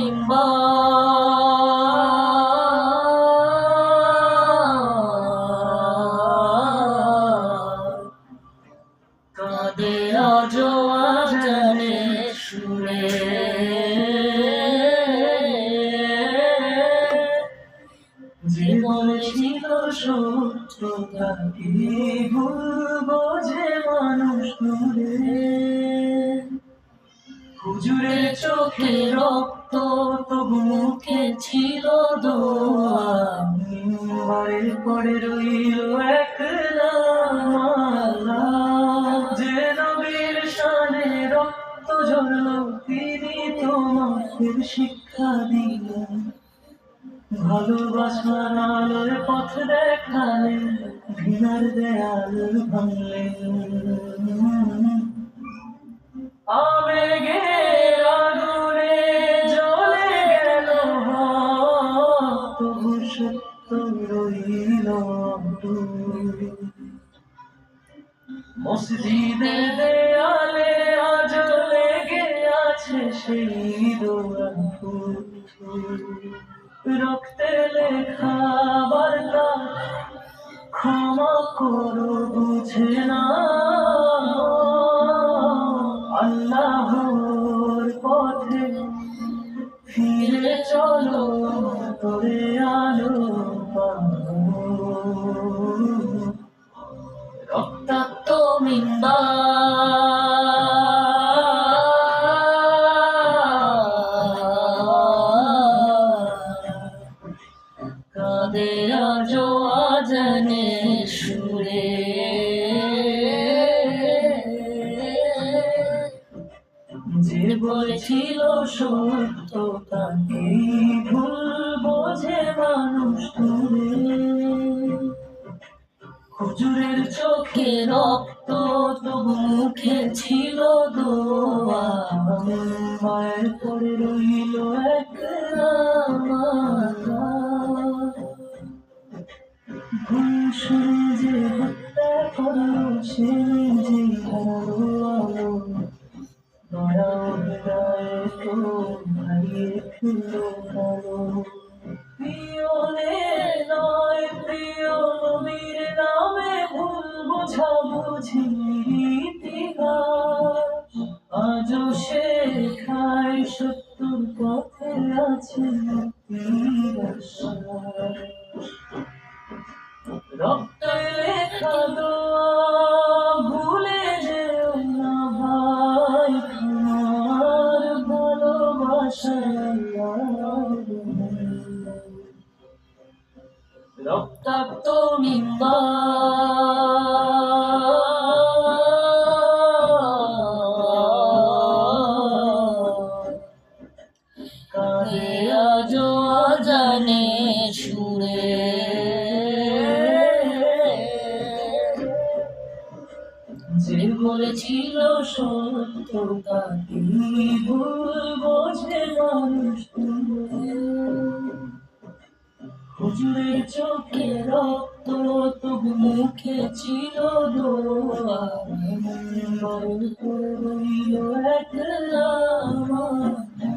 মিম্বার কাঁদে আজ আজানে সুরে জীবন ছিল সত্যতাকে ভুলবো যে মানুষ নূরে হুজুরের চোখে রক্ত তবু মুখে ছিল দোয়া মিম্বারের পরে রইল একলা মালা যে নবীর শানে রক্ত ঝরল তিনি তোমাদের শিক্ষা দিলেন ভালোবাসার আলোর পথ দেখালেন ঘৃণার দেয়াল ভাঙলেন আবেগে আগুনে জ্বলে গেল তবু সত্য রইল মসজিদে দেয়ালে আজ লেগে আছে সেই দোয়া রক্তে লেখা বার্তা ক্ষমা করো বুঝে না আল্লাহর পথে ফিরে চলো তোরে আলো পাবো রক্তাক্ত মিম্বার কাঁদে আজ আজানে সুরে যে বলেছিল সত্য তাকে ভুলবো যে মানুষ দূরে হুজুরের চোখে রক্ত তবু মুখে ছিল দোয়া মায়ের পরে রইল একলা মালা ঘুষুর যে হত্যা করলো সে নিজে হারালো আলো দয়া হৃদয়ে তো হারিয়ে ফেলল কালো পিয়নে নয় প্রিয় নবীর নামে ভুল বোঝাবুঝি ইতিহাস আজও সে খায় সত্যর পথে আছে রক্তে লেখা দোয়া ভুলে যেও না ভাই তোমার ভালোবাসায় রক্তাক্ত মিম্বার কাঁদে আজ আজানে সুরে যে বলেছিল সত্য তাকে ভুলবো যে মানুষ হুজুরের চোখে রক্ত তবু মুখে ছিল দোয়া মিম্বারের পরে রইল একলা মালা